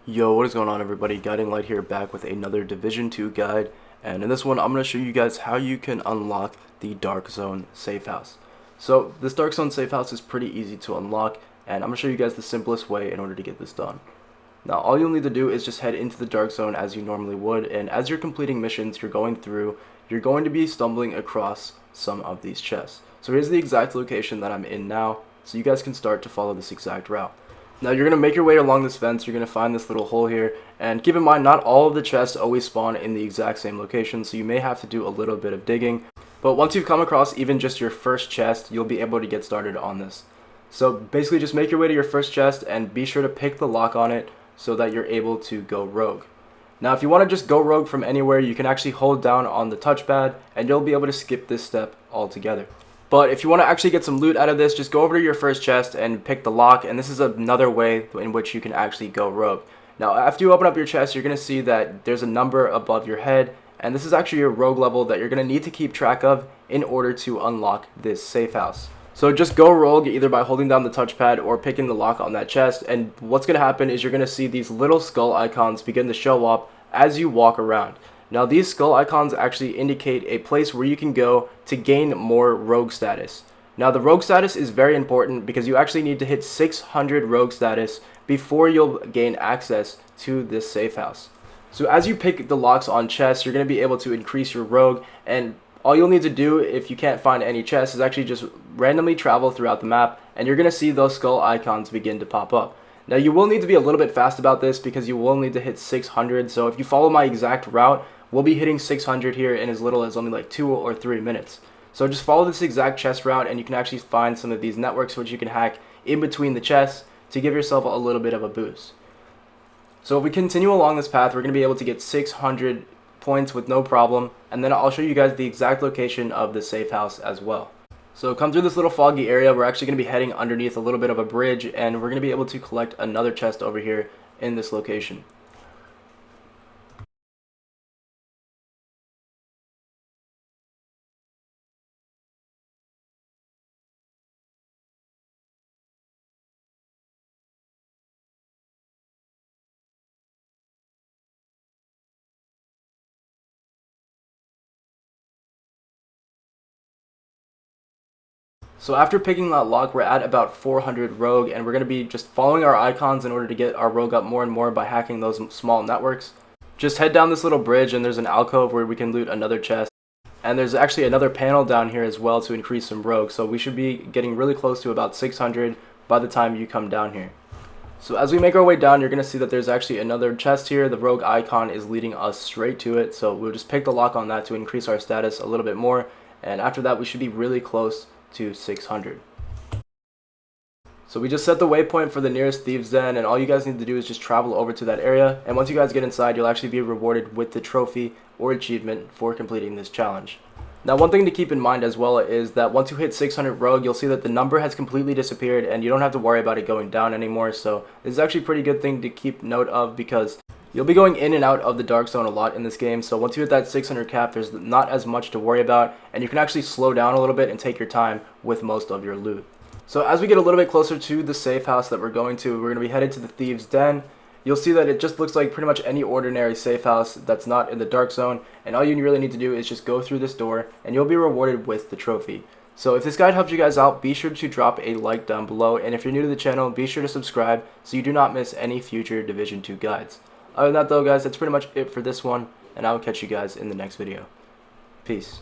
Yo, what is going on everybody? Guiding Light here, back with another Division 2 guide, and in this one I'm going to show you guys how you can unlock the Dark Zone safe house. So this Dark Zone safe house is pretty easy to unlock, and I'm going to show you guys the simplest way in order to get this done. Now all you'll need to do is just head into the Dark Zone as you normally would, and as you're completing missions you're going to be stumbling across some of these chests. So here's the exact location that I'm in now, so you guys can start to follow this exact route. Now you're going to make your way along this fence, you're going to find this little hole here, and keep in mind not all of the chests always spawn in the exact same location, so you may have to do a little bit of digging. But once you've come across even just your first chest, you'll be able to get started on this. So basically just make your way to your first chest and be sure to pick the lock on it so that you're able to go rogue. Now if you want to just go rogue from anywhere, you can actually hold down on the touchpad and you'll be able to skip this step altogether. But if you want to actually get some loot out of this, just go over to your first chest and pick the lock, and this is another way in which you can actually go rogue. Now after you open up your chest, you're going to see that there's a number above your head, and this is actually your rogue level that you're going to need to keep track of in order to unlock this safe house. So just go rogue either by holding down the touchpad or picking the lock on that chest, and what's going to happen is you're going to see these little skull icons begin to show up as you walk around. Now these skull icons actually indicate a place where you can go to gain more rogue status. Now the rogue status is very important because you actually need to hit 600 rogue status before you'll gain access to this safe house. So as you pick the locks on chests, you're going to be able to increase your rogue, and all you'll need to do if you can't find any chests is actually just randomly travel throughout the map, and you're going to see those skull icons begin to pop up. Now you will need to be a little bit fast about this because you will need to hit 600, so if you follow my exact route, we'll be hitting 600 here in as little as only like 2 or 3 minutes. So just follow this exact chest route and you can actually find some of these networks which you can hack in between the chests to give yourself a little bit of a boost. So if we continue along this path, we're going to be able to get 600 points with no problem, and then I'll show you guys the exact location of the safe house as well. So come through this little foggy area, we're actually going to be heading underneath a little bit of a bridge, and we're going to be able to collect another chest over here in this location. So after picking that lock, we're at about 400 rogue, and we're going to be just following our icons in order to get our rogue up more and more by hacking those small networks. Just head down this little bridge and there's an alcove where we can loot another chest. And there's actually another panel down here as well to increase some rogue, so we should be getting really close to about 600 by the time you come down here. So as we make our way down, you're going to see that there's actually another chest here. The rogue icon is leading us straight to it, so we'll just pick the lock on that to increase our status a little bit more, and after that we should be really close to 600. So we just set the waypoint for the nearest thieves den, and all you guys need to do is just travel over to that area, and once you guys get inside you'll actually be rewarded with the trophy or achievement for completing this challenge. Now one thing to keep in mind as well is that once you hit 600 rogue, you'll see that the number has completely disappeared and you don't have to worry about it going down anymore. So this is actually a pretty good thing to keep note of because you'll be going in and out of the Dark Zone a lot in this game, so once you hit that 600 cap, there's not as much to worry about, and you can actually slow down a little bit and take your time with most of your loot. So as we get a little bit closer to the safe house that we're going to be headed to the Thieves' Den. You'll see that it just looks like pretty much any ordinary safe house that's not in the Dark Zone, and all you really need to do is just go through this door, and you'll be rewarded with the trophy. So if this guide helped you guys out, be sure to drop a like down below, and if you're new to the channel, be sure to subscribe so you do not miss any future Division 2 guides. Other than that though guys, that's pretty much it for this one, and I will catch you guys in the next video. Peace.